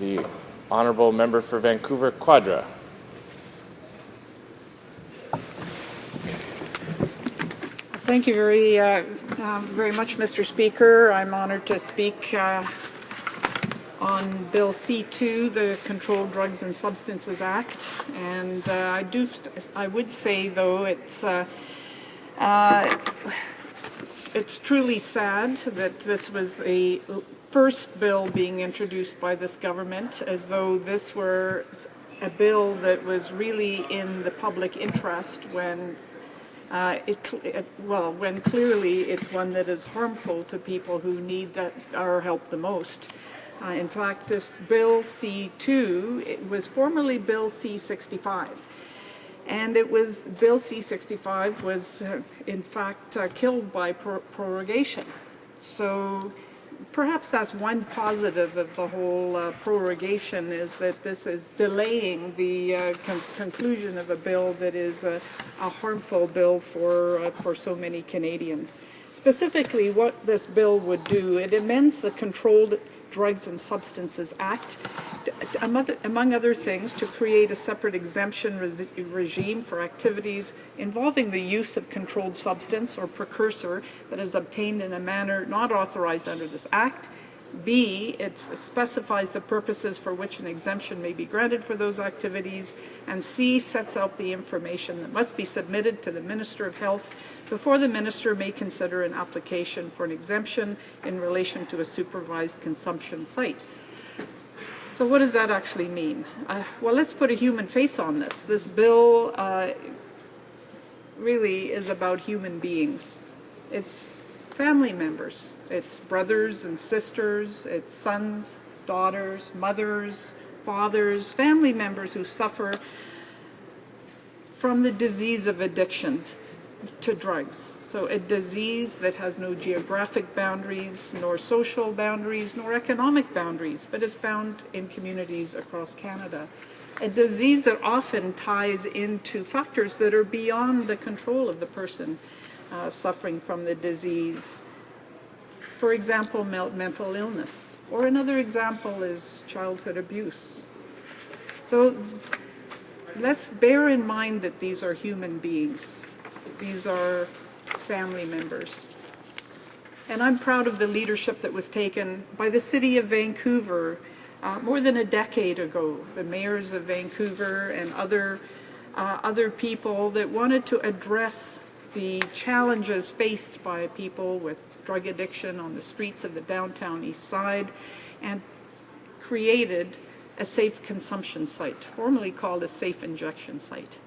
The Honourable Member for Vancouver Quadra. Thank you very much, Mr. Speaker. I'm honored to speak on Bill C-2, the Controlled Drugs and Substances Act. And I would say, though, it's truly sad that this was the first bill being introduced by this government, as though this were a bill that was really in the public interest when when clearly it's one that is harmful to people who need our help the most. In fact, this Bill C-2, it was formerly Bill C-65. And Bill C-65 was, in fact, killed by prorogation. So perhaps that's one positive of the whole prorogation, is that this is delaying the conclusion of a bill that is a harmful bill for so many Canadians. Specifically, what this bill would do, it amends the Controlled Drugs and Substances Act, among other things, to create a separate exemption regime for activities involving the use of controlled substance or precursor that is obtained in a manner not authorized under this Act. B, it specifies the purposes for which an exemption may be granted for those activities. And C, sets out the information that must be submitted to the Minister of Health before the Minister may consider an application for an exemption in relation to a supervised consumption site. So what does that actually mean? Well, let's put a human face on this. This bill really is about human beings. It's family members. It's brothers and sisters. It's sons, daughters, mothers, fathers, family members who suffer from the disease of addiction to drugs. So a disease that has no geographic boundaries, nor social boundaries, nor economic boundaries, but is found in communities across Canada. A disease that often ties into factors that are beyond the control of the person suffering from the disease. For example, mental illness. Or another example is childhood abuse. So let's bear in mind that these are human beings. These are family members. And I'm proud of the leadership that was taken by the City of Vancouver more than a decade ago. The mayors of Vancouver and other people that wanted to address the challenges faced by people with drug addiction on the streets of the downtown east side, and created a safe consumption site, formerly called a safe injection site.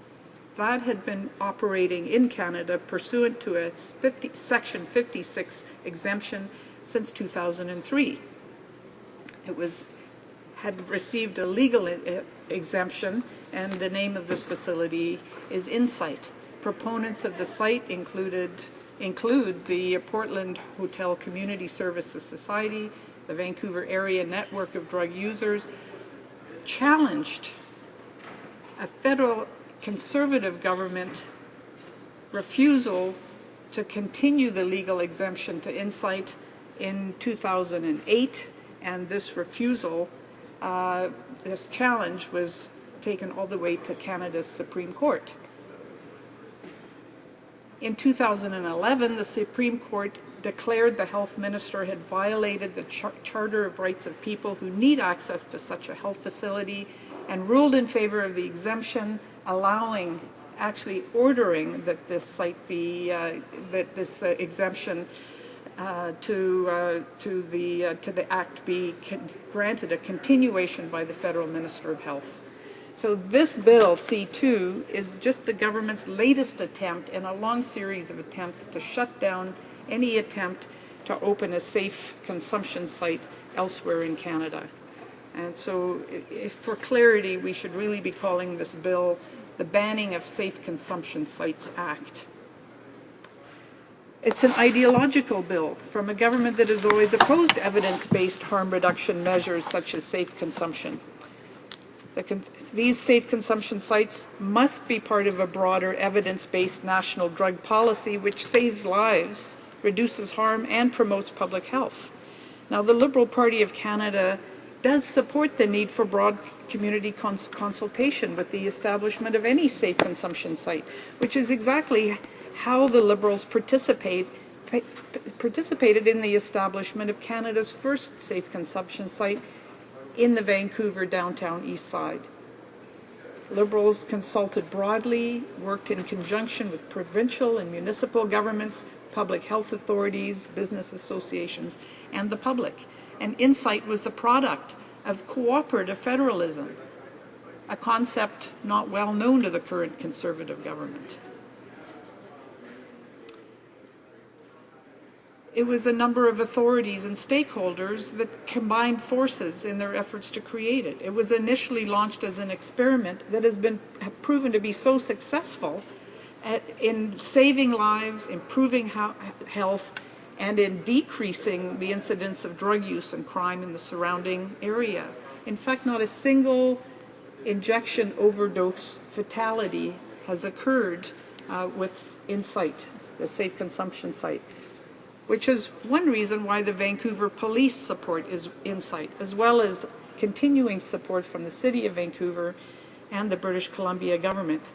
That had been operating in Canada pursuant to a Section 56 exemption since 2003. It had received a legal exemption, and the name of this facility is Insight. Proponents of the site include the Portland Hotel Community Services Society, the Vancouver Area Network of Drug Users, challenged a federal Conservative government refusal to continue the legal exemption to Insight in 2008, and this refusal, this challenge was taken all the way to Canada's Supreme Court. In 2011, the Supreme Court declared the health minister had violated the Charter of Rights of People who need access to such a health facility, and ruled in favor of the exemption, actually ordering that this site be, that this exemption to the Act be granted a continuation by the Federal Minister of Health. So this bill, C-2, is just the government's latest attempt in a long series of attempts to shut down any attempt to open a safe consumption site elsewhere in Canada. And so, for clarity, we should really be calling this bill the Banning of Safe Consumption Sites Act. It's an ideological bill from a government that has always opposed evidence-based harm reduction measures such as safe consumption. These safe consumption sites must be part of a broader evidence-based national drug policy which saves lives, reduces harm, and promotes public health. Now, the Liberal Party of Canada does support the need for broad community consultation with the establishment of any safe consumption site, which is exactly how the Liberals participated in the establishment of Canada's first safe consumption site in the Vancouver downtown east side. Liberals consulted broadly, worked in conjunction with provincial and municipal governments, public health authorities, business associations, and the public. And Insight was the product of cooperative federalism, a concept not well known to the current Conservative government. It was a number of authorities and stakeholders that combined forces in their efforts to create it. It was initially launched as an experiment that has proven to be so successful in saving lives, improving health, and in decreasing the incidence of drug use and crime in the surrounding area. In fact, not a single injection overdose fatality has occurred with Insight, the safe consumption site, which is one reason why the Vancouver police support is Insight, as well as continuing support from the City of Vancouver and the British Columbia government.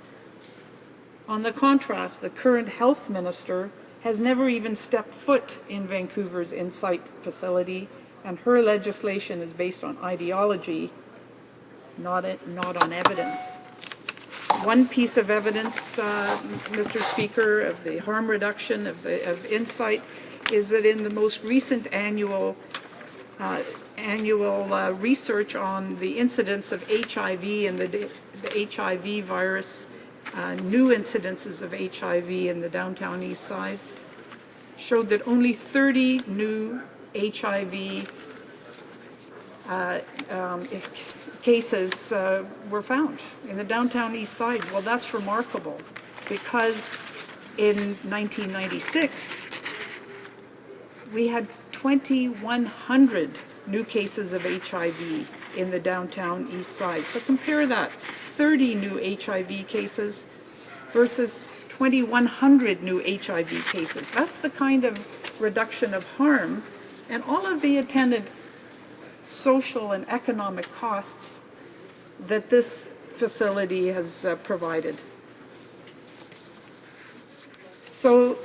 On the contrast, the current health minister has never even stepped foot in Vancouver's Insight facility, and her legislation is based on ideology, not on evidence. One piece of evidence, Mr. Speaker, of the harm reduction of Insight is that in the most recent annual research on the incidence of HIV and the HIV virus, new incidences of HIV in the downtown east side, showed that only 30 new HIV cases were found in the downtown east side. Well, that's remarkable, because in 1996, we had 2,100 new cases of HIV in the downtown east side. So compare that, 30 new HIV cases versus 2,100 new HIV cases. That's the kind of reduction of harm and all of the attendant social and economic costs that this facility has provided. So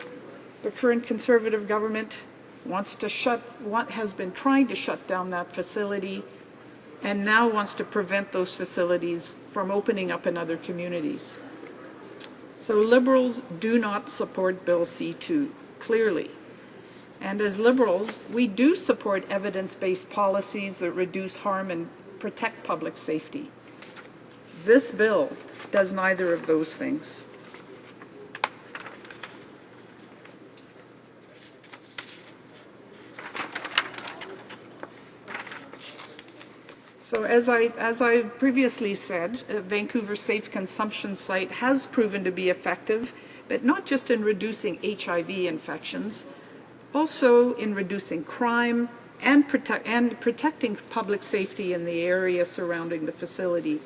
the current Conservative government has been trying to shut down that facility, and now wants to prevent those facilities from opening up in other communities. So Liberals do not support Bill C-2, clearly. And as Liberals, we do support evidence-based policies that reduce harm and protect public safety. This bill does neither of those things. So as I previously said, Vancouver's safe consumption site has proven to be effective, but not just in reducing HIV infections, also in reducing crime and protecting public safety in the area surrounding the facility.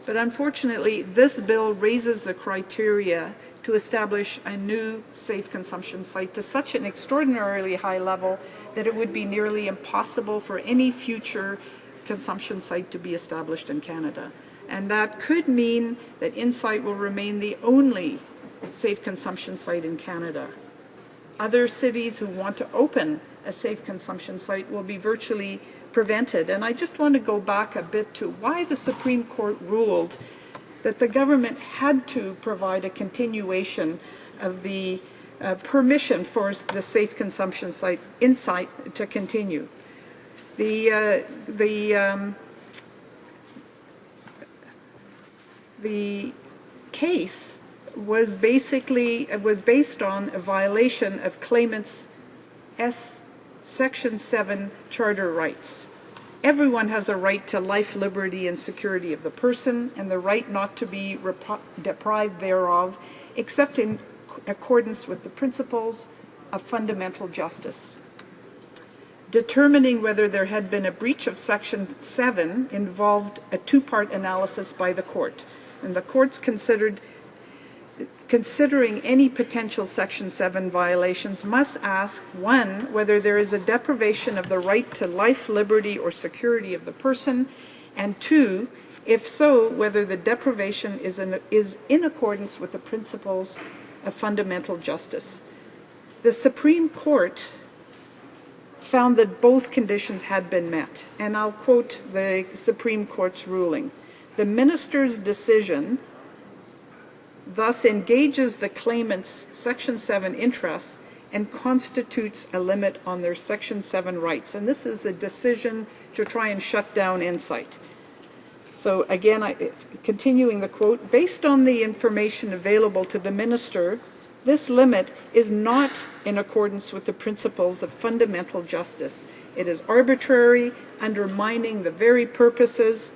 But unfortunately, this bill raises the criteria to establish a new safe consumption site to such an extraordinarily high level that it would be nearly impossible for any future consumption site to be established in Canada. And that could mean that Insight will remain the only safe consumption site in Canada. Other cities who want to open a safe consumption site will be virtually prevented. And I just want to go back a bit to why the Supreme Court ruled that the government had to provide a continuation of the permission for the safe consumption site Insight to continue. The case was based on a violation of claimants' Section 7 charter rights. Everyone has a right to life, liberty, and security of the person, and the right not to be deprived thereof, except in accordance with the principles of fundamental justice. Determining whether there had been a breach of Section 7 involved a two-part analysis by the court. And the courts considered considering any potential Section 7 violations, must ask, 1, whether there is a deprivation of the right to life, liberty, or security of the person, and 2, if so, whether the deprivation is in accordance with the principles of fundamental justice. The Supreme Court found that both conditions had been met, and I'll quote the Supreme Court's ruling. The minister's decision thus engages the claimant's Section 7 interests and constitutes a limit on their Section 7 rights. And this is a decision to try and shut down Insight. So again, continuing the quote, based on the information available to the minister, this limit is not in accordance with the principles of fundamental justice. It is arbitrary, undermining the very purposes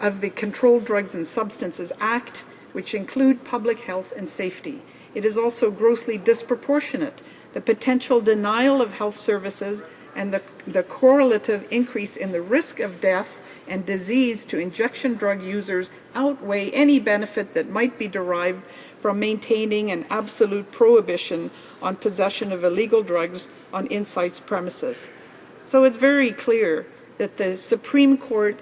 of the Controlled Drugs and Substances Act, which include public health and safety. It is also grossly disproportionate. The potential denial of health services and the correlative increase in the risk of death and disease to injection drug users outweigh any benefit that might be derived from maintaining an absolute prohibition on possession of illegal drugs on Insight's premises. So it's very clear that the Supreme Court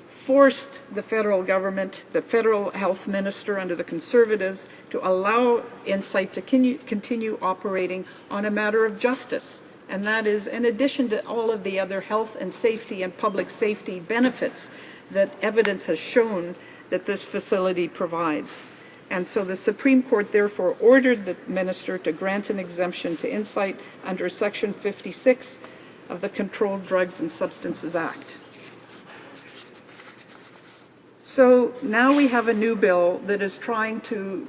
forced the federal government, the federal health minister under the Conservatives, to allow Insight to continue operating on a matter of justice. And that is in addition to all of the other health and safety and public safety benefits that evidence has shown that this facility provides. And so the Supreme Court therefore ordered the minister to grant an exemption to Insight under Section 56 of the Controlled Drugs and Substances Act. So now we have a new bill that is trying to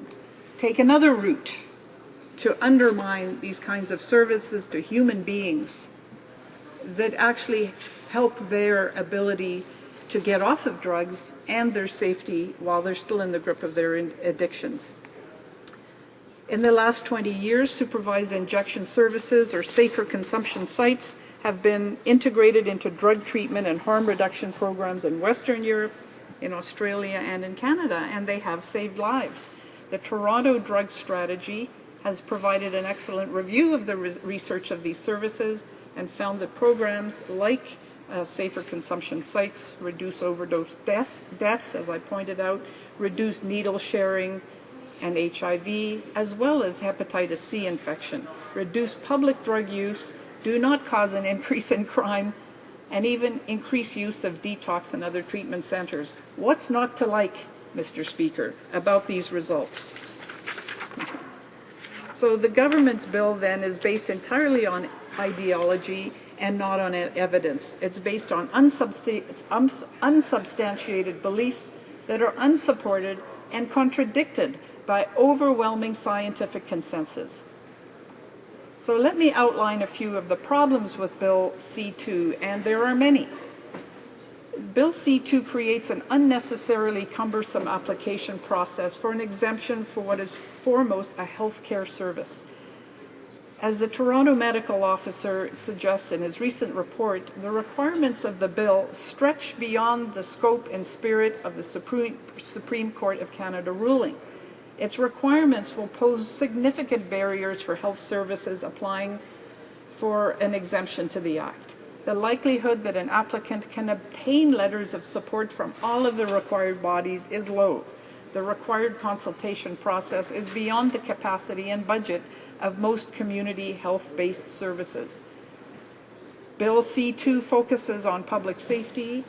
take another route to undermine these kinds of services to human beings that actually help their ability to get off of drugs and their safety while they're still in the grip of their addictions. In the last 20 years, supervised injection services or safer consumption sites have been integrated into drug treatment and harm reduction programs in Western Europe, in Australia, and in Canada, and they have saved lives. The Toronto Drug Strategy has provided an excellent review of the research of these services and found that programs like safer consumption sites reduce overdose deaths, as I pointed out, reduce needle sharing and HIV, as well as hepatitis C infection, reduce public drug use, do not cause an increase in crime, and even increase use of detox and other treatment centers. What's not to like, Mr. Speaker, about these results? So the government's bill then is based entirely on ideology and not on evidence. It's based on unsubstantiated beliefs that are unsupported and contradicted by overwhelming scientific consensus. So let me outline a few of the problems with Bill C-2, and there are many. Bill C-2 creates an unnecessarily cumbersome application process for an exemption for what is foremost a healthcare service. As the Toronto medical officer suggests in his recent report, the requirements of the bill stretch beyond the scope and spirit of the Supreme Court of Canada ruling. Its requirements will pose significant barriers for health services applying for an exemption to the Act. The likelihood that an applicant can obtain letters of support from all of the required bodies is low. The required consultation process is beyond the capacity and budget of most community health-based services. Bill C-2 focuses on public safety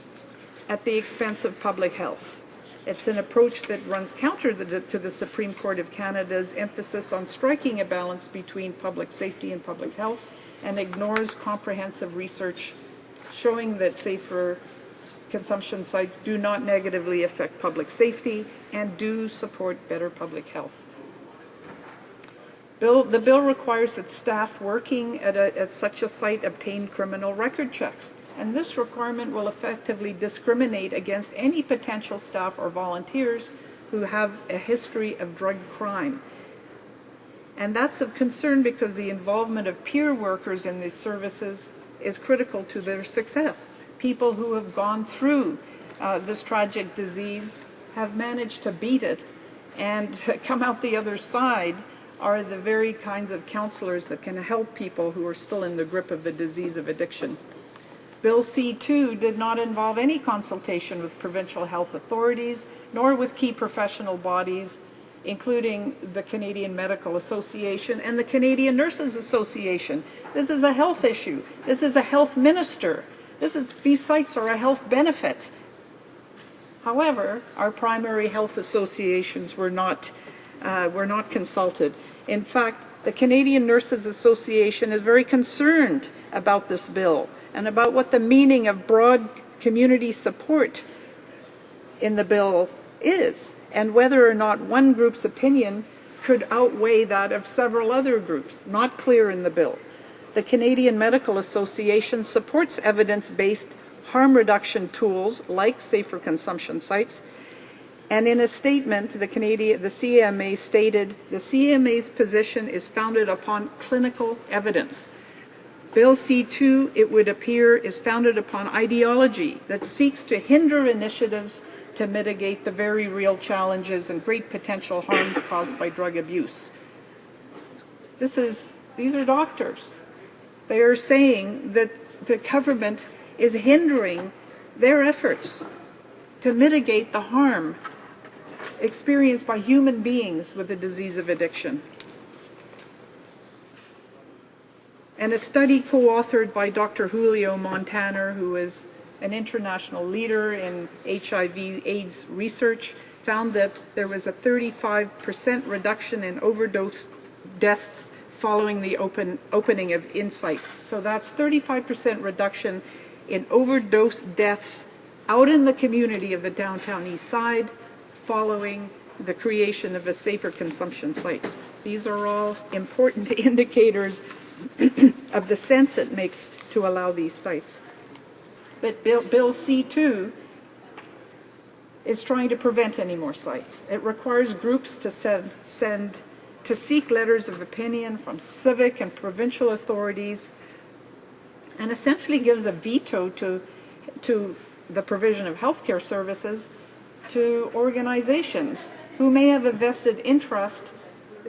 at the expense of public health. It's an approach that runs counter to the Supreme Court of Canada's emphasis on striking a balance between public safety and public health, and ignores comprehensive research showing that safer consumption sites do not negatively affect public safety and do support better public health. The bill requires that staff working at such a site obtain criminal record checks, and this requirement will effectively discriminate against any potential staff or volunteers who have a history of drug crime. And that's of concern because the involvement of peer workers in these services is critical to their success. People who have gone through this tragic disease have managed to beat it and come out the other side are the very kinds of counselors that can help people who are still in the grip of the disease of addiction. Bill C-2 did not involve any consultation with provincial health authorities, nor with key professional bodies, including the Canadian Medical Association and the Canadian Nurses Association. This is a health issue. This is a health minister. These sites are a health benefit. However, our primary health associations were not consulted. In fact, the Canadian Nurses Association is very concerned about this bill and about what the meaning of broad community support in the bill is, and whether or not one group's opinion could outweigh that of several other groups. Not clear in the bill. The Canadian Medical Association supports evidence-based harm reduction tools like safer consumption sites. And in a statement, the CMA stated, the CMA's position is founded upon clinical evidence. Bill C-2, it would appear, is founded upon ideology that seeks to hinder initiatives to mitigate the very real challenges and great potential harms caused by drug abuse. These are doctors. They are saying that the government is hindering their efforts to mitigate the harm experienced by human beings with the disease of addiction. And a study co-authored by Dr. Julio Montaner, who is an international leader in HIV/AIDS research, found that there was a 35% reduction in overdose deaths following the opening of Insight. So that's 35% reduction in overdose deaths out in the community of the downtown east side following the creation of a safer consumption site. These are all important indicators of the sense it makes to allow these sites. But Bill C-2 is trying to prevent any more sites. It requires groups to seek letters of opinion from civic and provincial authorities, and essentially gives a veto to the provision of healthcare services to organizations who may have a vested interest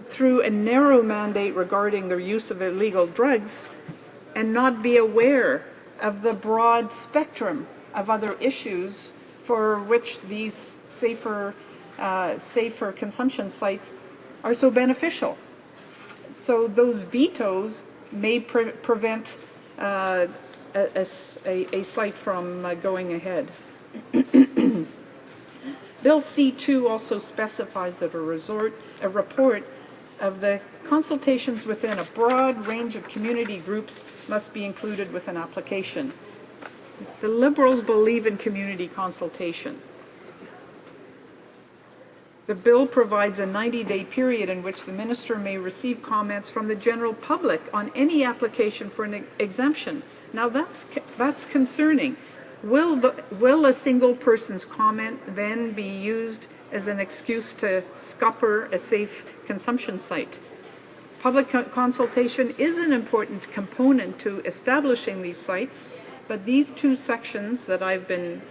through a narrow mandate regarding the use of illegal drugs and not be aware of the broad spectrum of other issues for which these safer consumption sites are so beneficial. So those vetoes may prevent a site from going ahead. Bill C-2 also specifies that a report of the consultations within a broad range of community groups must be included with an application. The Liberals believe in community consultation. The bill provides a 90-day period in which the minister may receive comments from the general public on any application for an exemption. Now that's concerning. Will a single person's comment then be used as an excuse to scupper a safe consumption site? Public consultation is an important component to establishing these sites, but these two sections that I've been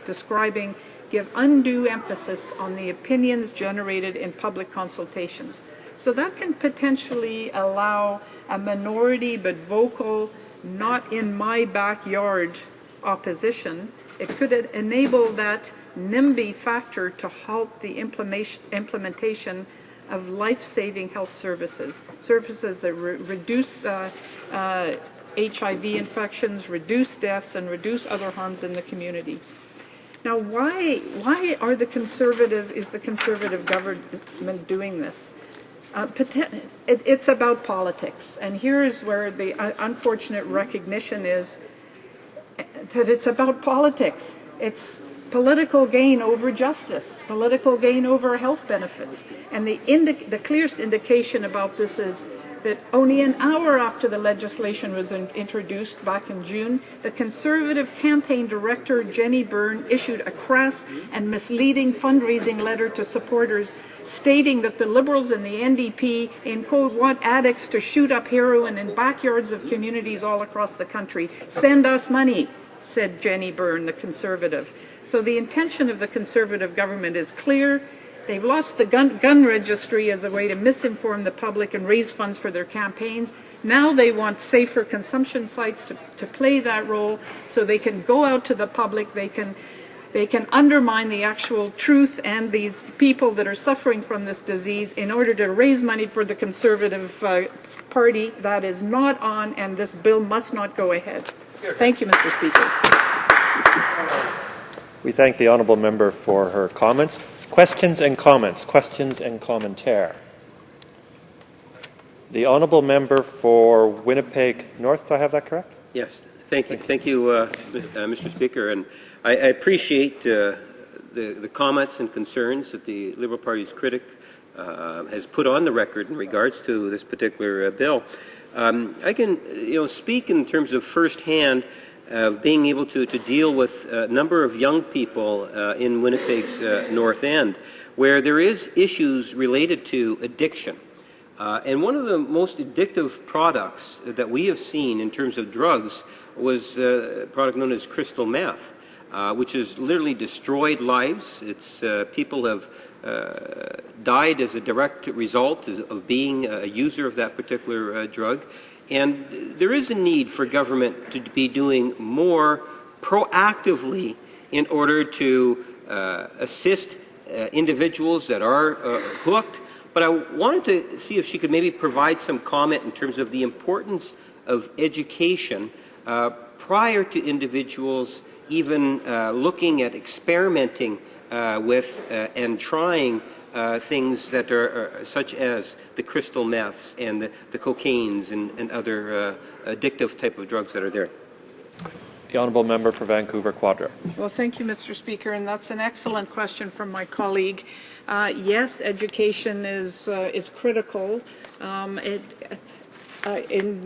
describing give undue emphasis on the opinions generated in public consultations. So that can potentially allow a minority but vocal, not in my backyard opposition. It could enable that NIMBY factor to halt the implementation of life-saving health services that reduce HIV infections, reduce deaths, and reduce other harms in the community. Now, why is the Conservative government doing this? It's about politics, and here's where the unfortunate recognition is that it's about politics. It's political gain over justice, political gain over health benefits. And the clearest indication about this is that only an hour after the legislation was introduced back in June, the Conservative campaign director, Jenny Byrne, issued a crass and misleading fundraising letter to supporters stating that the Liberals and the NDP, in quote, want addicts to shoot up heroin in backyards of communities all across the country. Send us money, said Jenny Byrne, the Conservative. So the intention of the Conservative government is clear. They've lost the gun registry as a way to misinform the public and raise funds for their campaigns. Now they want safer consumption sites to play that role so they can go out to the public, they can undermine the actual truth and these people that are suffering from this disease in order to raise money for the Conservative Party. That is not on, and this bill must not go ahead. Thank you, Mr. Speaker. We thank the honourable member for her comments. Questions and comments. Questions and commentaire. The honourable member for Winnipeg North. Do I have that correct? Yes. Thank you. Thank you, Mr. Speaker. And I appreciate the comments and concerns that the Liberal Party's critic has put on the record in regards to this particular bill. I can, speak in terms of firsthand of being able to deal with a number of young people in Winnipeg's North End, where there is issues related to addiction. And one of the most addictive products that we have seen in terms of drugs was a product known as crystal meth, which has literally destroyed lives. It's people have died as a direct result of being a user of that particular drug. And there is a need for government to be doing more proactively in order to assist individuals that are hooked. But I wanted to see if she could maybe provide some comment in terms of the importance of education prior to individuals even looking at experimenting with and trying things that are such as the crystal meths and the cocaines and other addictive type of drugs that are there. The honourable member for Vancouver Quadra. Well, thank you, Mr. Speaker, and that's an excellent question from my colleague. Yes, education is critical. In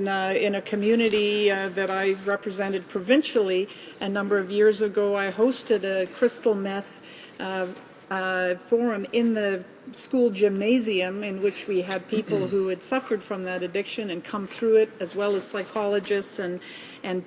a community that I represented provincially a number of years ago, I hosted a crystal meth forum in the school gymnasium in which we had people who had suffered from that addiction and come through it, as well as psychologists and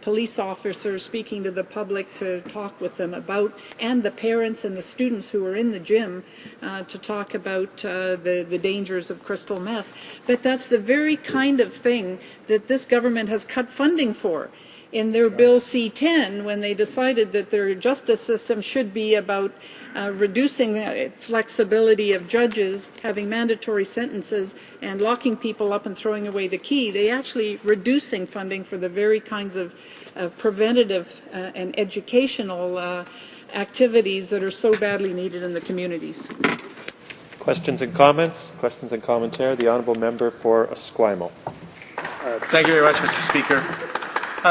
police officers speaking to the public to talk with them about, and the parents and the students who were in the gym to talk about the dangers of crystal meth. But that's the very kind of thing that this government has cut funding for. In their Bill C-10, when they decided that their justice system should be about reducing flexibility of judges, having mandatory sentences, and locking people up and throwing away the key, they actually reducing funding for the very kinds of preventative and educational activities that are so badly needed in the communities. Questions and comments. Questions and commentaire. The honourable member for Esquimalt. Thank you very much, Mr. Speaker.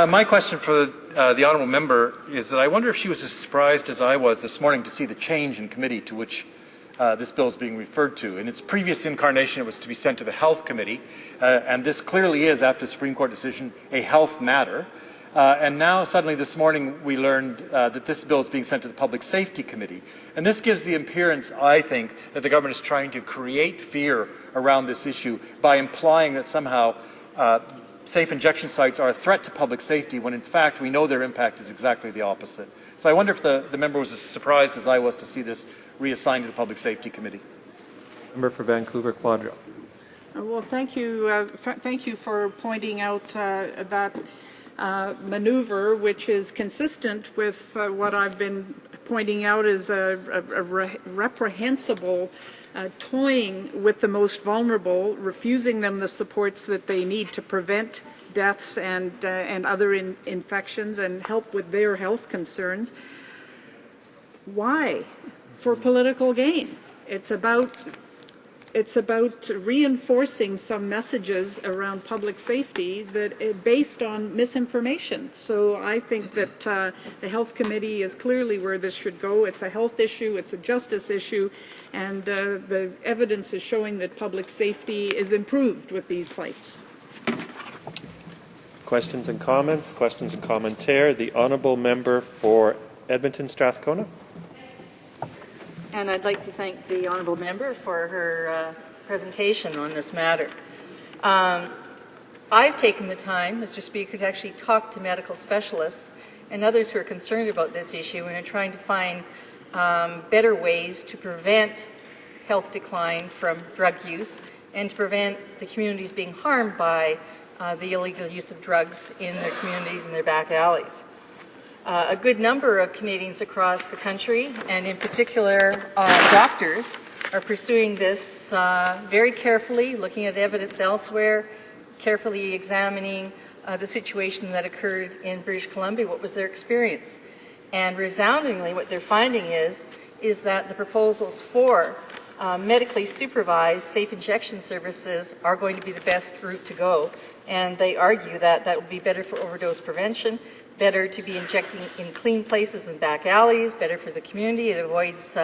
My question for the honourable member is that I wonder if she was as surprised as I was this morning to see the change in committee to which this bill is being referred to. In its previous incarnation, it was to be sent to the Health Committee, and this clearly is, after the Supreme Court decision, a health matter. And now, suddenly this morning, we learned that this bill is being sent to the Public Safety Committee. And this gives the appearance, I think, that the government is trying to create fear around this issue by implying that somehow safe injection sites are a threat to public safety, when in fact we know their impact is exactly the opposite. So I wonder if the member was as surprised as I was to see this reassigned to the Public Safety Committee. Member for Vancouver Quadra. Well, thank you for pointing out that maneuver, which is consistent with what I've been pointing out as a reprehensible toying with the most vulnerable, refusing them the supports that they need to prevent deaths and other infections and help with their health concerns. Why? For political gain. It's about reinforcing some messages around public safety that are based on misinformation. So I think that the Health Committee is clearly where this should go. It's a health issue, it's a justice issue, and the evidence is showing that public safety is improved with these sites. Questions and comments. Questions and commentaire. The honourable member for Edmonton Strathcona. And I'd like to thank the honourable member for her presentation on this matter. I've taken the time, Mr. Speaker, to actually talk to medical specialists and others who are concerned about this issue and are trying to find better ways to prevent health decline from drug use and to prevent the communities being harmed by the illegal use of drugs in their communities and their back alleys. A good number of Canadians across the country, and in particular doctors, are pursuing this very carefully, looking at evidence elsewhere, carefully examining the situation that occurred in British Columbia, what was their experience. And resoundingly, what they're finding is that the proposals for medically supervised safe injection services are going to be the best route to go. And they argue that that would be better for overdose prevention, better to be injecting in clean places than back alleys, better for the community. It avoids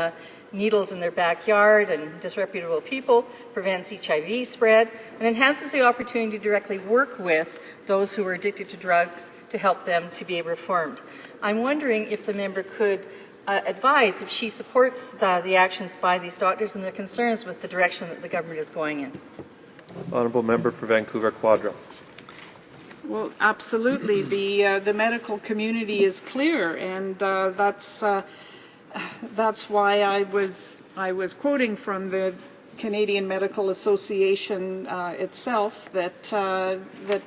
needles in their backyard and disreputable people, prevents HIV spread, and enhances the opportunity to directly work with those who are addicted to drugs to help them to be reformed. I'm wondering if the member could advise if she supports the actions by these doctors and their concerns with the direction that the government is going in. Honourable Member for Vancouver Quadra. Well, absolutely. The medical community is clear, and that's why I was quoting from the Canadian Medical Association itself that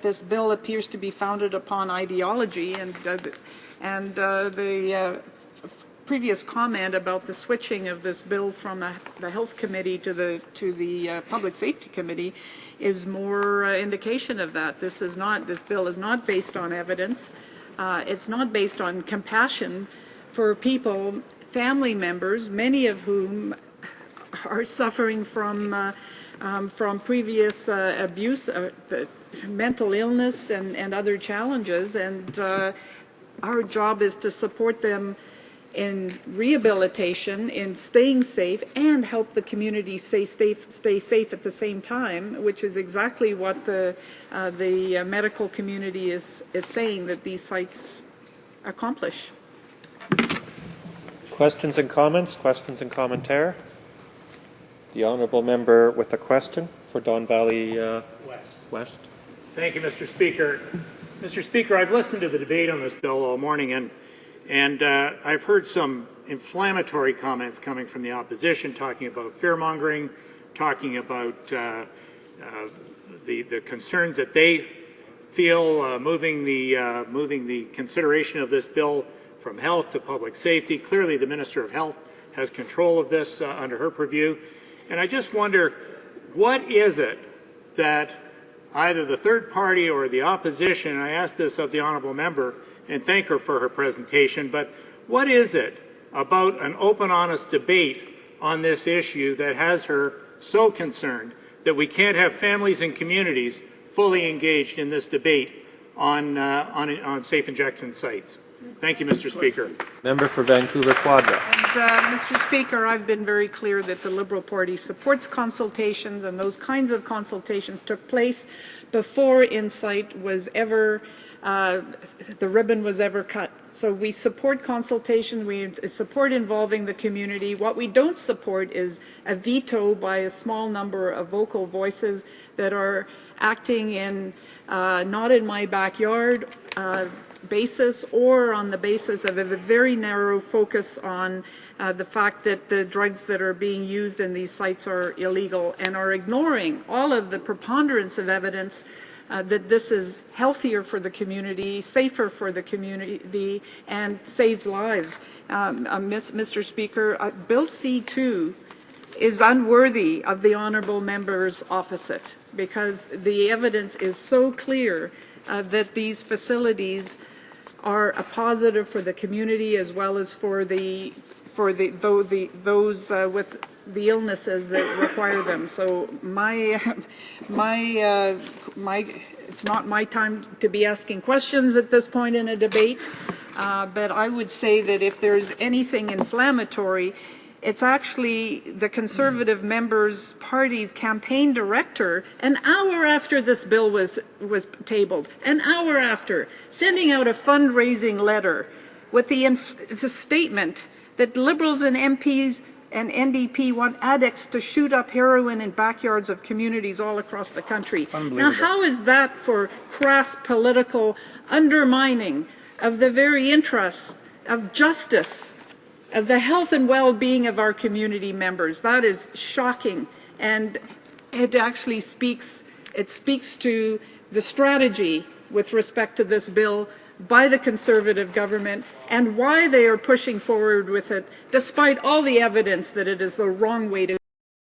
this bill appears to be founded upon ideology, and the previous comment about the switching of this bill from the Health Committee to the Public Safety Committee is more indication of that. This bill is not based on evidence. It's not based on compassion for people, family members, many of whom are suffering from previous abuse, mental illness, and other challenges. And our job is to support them in rehabilitation, in staying safe, and help the community stay safe at the same time, which is exactly what the medical community is saying that these sites accomplish. Questions and comments? Questions and commentary? The Honourable Member with a question for Don Valley West. Thank you, Mr. Speaker. Mr. Speaker, I've listened to the debate on this bill all morning, and I've heard some inflammatory comments coming from the opposition, talking about fear-mongering, talking about the concerns that they feel moving the consideration of this bill from health to public safety. Clearly, the Minister of Health has control of this under her purview. And I just wonder, what is it that either the third party or the opposition, and I ask this of the Honourable Member, and thank her for her presentation, but what is it about an open, honest debate on this issue that has her so concerned that we can't have families and communities fully engaged in this debate on safe injection sites? Thank you, Mr. Speaker. Member for Vancouver Quadra. And, Mr. Speaker, I've been very clear that the Liberal Party supports consultations, and those kinds of consultations took place before Insight was ever the ribbon was ever cut. So we support consultation, we support involving the community. What we don't support is a veto by a small number of vocal voices that are acting in not in my backyard basis, or on the basis of a very narrow focus on the fact that the drugs that are being used in these sites are illegal, and are ignoring all of the preponderance of evidence that this is healthier for the community, safer for the community, and saves lives. Mr. Speaker, Bill C-2 is unworthy of the honourable members opposite, because the evidence is so clear that these facilities are a positive for the community as well as for those with the illnesses that require them. So it's not my time to be asking questions at this point in a debate, but I would say that if there's anything inflammatory, it's actually the Conservative Members' Party's campaign director, an hour after this bill was tabled, an hour after, sending out a fundraising letter with the statement that Liberals and MPs and NDP want addicts to shoot up heroin in backyards of communities all across the country. Now, how is that for crass political undermining of the very interests of justice of the health and well-being of our community members. That is shocking, and it actually speaks to the strategy with respect to this bill by the Conservative government and why they are pushing forward with it, despite all the evidence that it is the wrong way to